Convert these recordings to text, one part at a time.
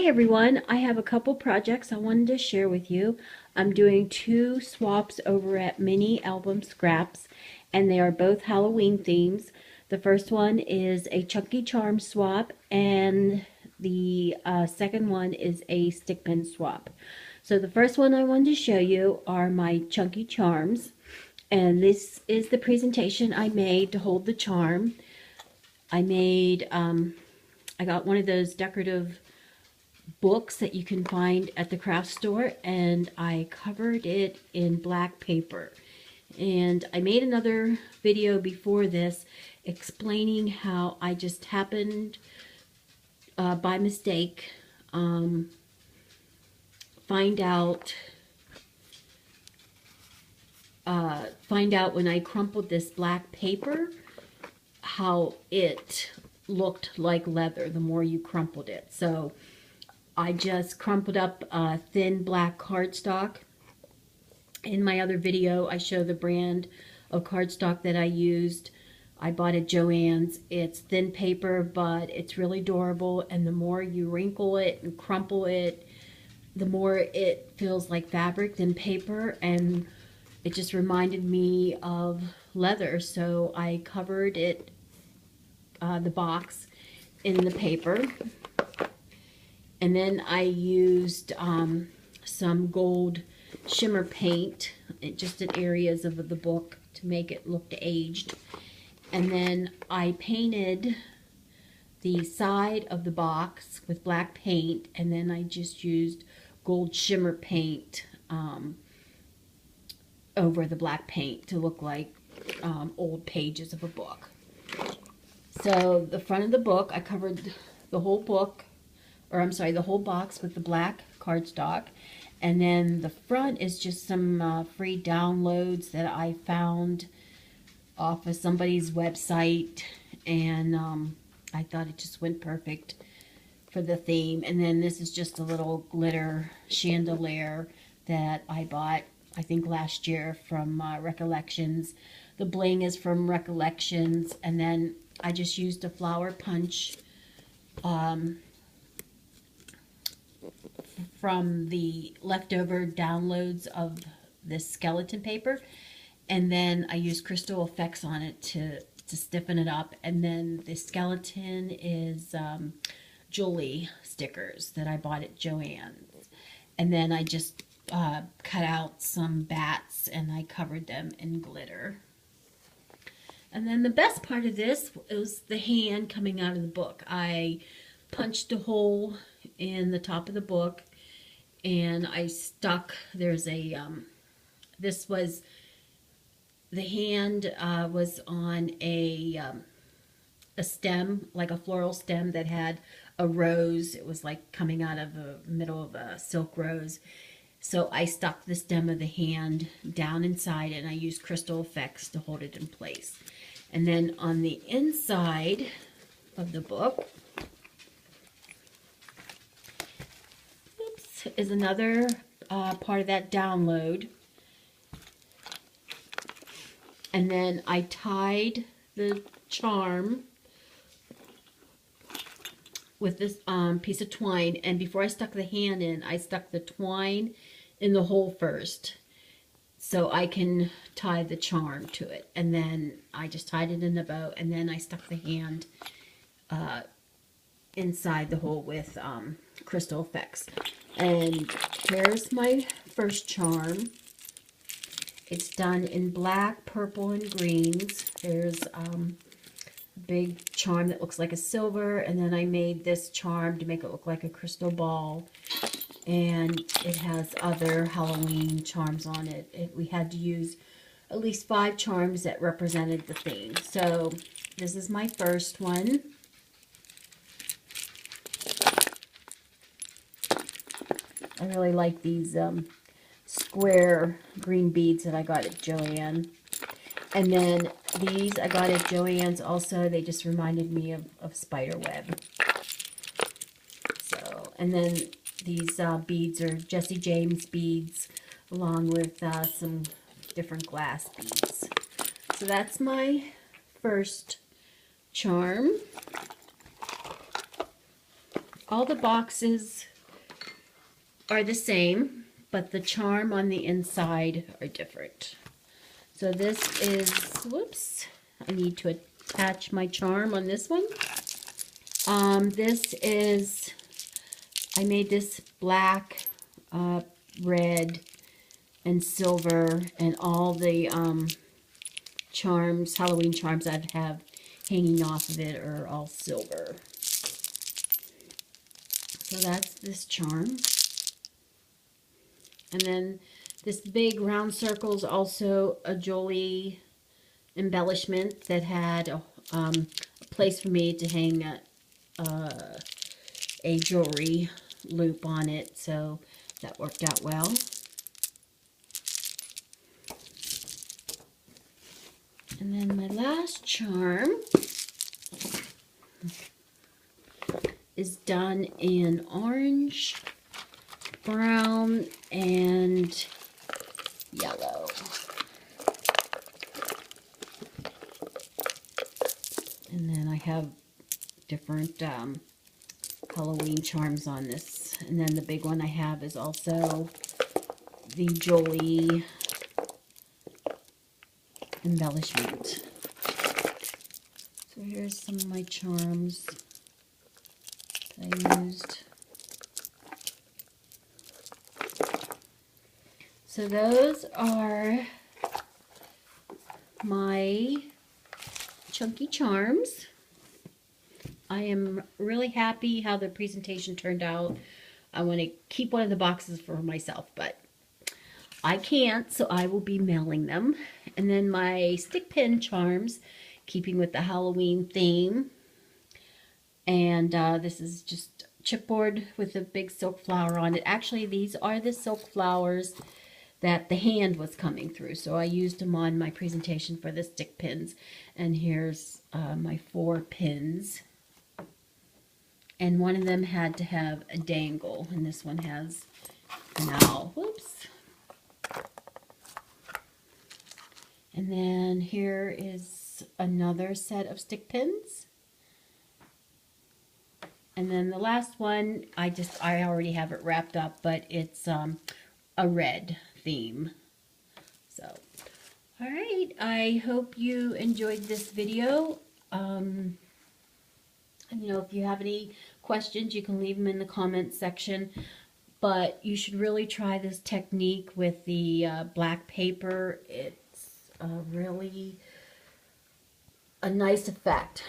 Hey everyone, I have a couple projects I wanted to share with you. I'm doing two swaps over at Mini Album Scraps, and they are both Halloween themes. The first one is a Chunky Charm swap, and the second one is a stick pin swap. So the first one I wanted to show you are my Chunky Charms, and this is the presentation I made to hold the charm. I got one of those decorative books that you can find at the craft store, and I covered it in black paper. And I made another video before this explaining how I just happened by mistake find out when I crumpled this black paper how it looked like leather the more you crumpled it. So I just crumpled up thin black cardstock. In my other video, I show the brand of cardstock that I used. I bought at Joann's. It's thin paper, but it's really durable, and the more you wrinkle it and crumple it, the more it feels like fabric than paper, and it just reminded me of leather. So I covered it, the box, in the paper. And then I used some gold shimmer paint just in areas of the book to make it look aged. And then I painted the side of the box with black paint, and then I just used gold shimmer paint over the black paint to look like old pages of a book. So the front of the book, I covered the whole book, or I'm sorry, the whole box with the black cardstock. And then the front is just some free downloads that I found off of somebody's website. And I thought it just went perfect for the theme. And then this is just a little glitter chandelier that I bought, I think, last year from Recollections. The bling is from Recollections. And then I just used a flower punch from the leftover downloads of this skeleton paper, and then I used Crystal Effects on it to stiffen it up. And then the skeleton is Julie stickers that I bought at Joann's, and then I just cut out some bats and I covered them in glitter. And then the best part of this was the hand coming out of the book. I punched a hole in the top of the book, and I stuck, there's a, this was, the hand was on a stem, like a floral stem that had a rose. It was like coming out of the middle of a silk rose. So I stuck the stem of the hand down inside, and I used Crystal Effects to hold it in place. And then on the inside of the book, is another part of that download. And then I tied the charm with this piece of twine, and before I stuck the hand in, I stuck the twine in the hole first so I can tie the charm to it. And then I just tied it in a bow, and then I stuck the hand inside the hole with Crystal Effects. And here's my first charm. It's done in black, purple, and greens. There's a big charm that looks like a silver, and then I made this charm to make it look like a crystal ball. And it has other Halloween charms on it. We had to use at least 5 charms that represented the theme. So this is my first one. I really like these square green beads that I got at Joann. And then these I got at Joann's also. They just reminded me of spider web. So, and then these beads are Jesse James beads, along with some different glass beads. So that's my first charm. All the boxes are the same, but the charm on the inside are different. So this is, whoops, I need to attach my charm on this one. This is, I made this black, red, and silver, and all the charms, Halloween charms I have hanging off of it are all silver. So that's this charm. And then this big round circle is also a Jolie embellishment that had a place for me to hang a jewelry loop on it, so that worked out well. And then my last charm is done in orange, brown, and yellow. And then I have different Halloween charms on this. And then the big one I have is also the Jolie embellishment. So here's some of my charms that I used. So those are my chunky charms. I am really happy how the presentation turned out. I want to keep one of the boxes for myself, but I can't, so I will be mailing them. And then my stick pin charms, keeping with the Halloween theme. And this is just chipboard with a big silk flower on it. Actually, these are the silk flowers that the hand was coming through. So I used them on my presentation for the stick pins. And here's my 4 pins. And one of them had to have a dangle, and this one has an owl. Whoops. And then here is another set of stick pins. And then the last one, I already have it wrapped up, but it's a red theme. So, all right, I hope you enjoyed this video. You know, if you have any questions, you can leave them in the comments section. But you should really try this technique with the black paper. It's really a nice effect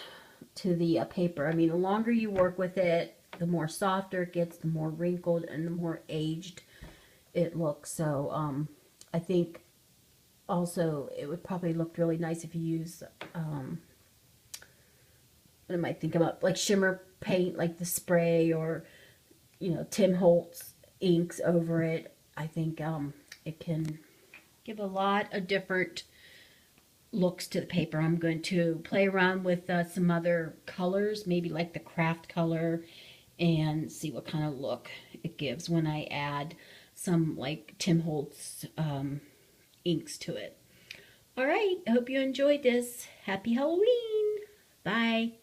to the paper. I mean, the longer you work with it, the more softer it gets, the more wrinkled, and the more aged it looks. So I think also it would probably look really nice if you use what am I thinking about, like shimmer paint, like the spray, or you know, Tim Holtz inks over it. I think it can give a lot of different looks to the paper. I'm going to play around with some other colors, maybe like the craft color, and see what kind of look it gives when I add some like Tim Holtz inks to it. All right, I hope you enjoyed this. Happy Halloween. Bye.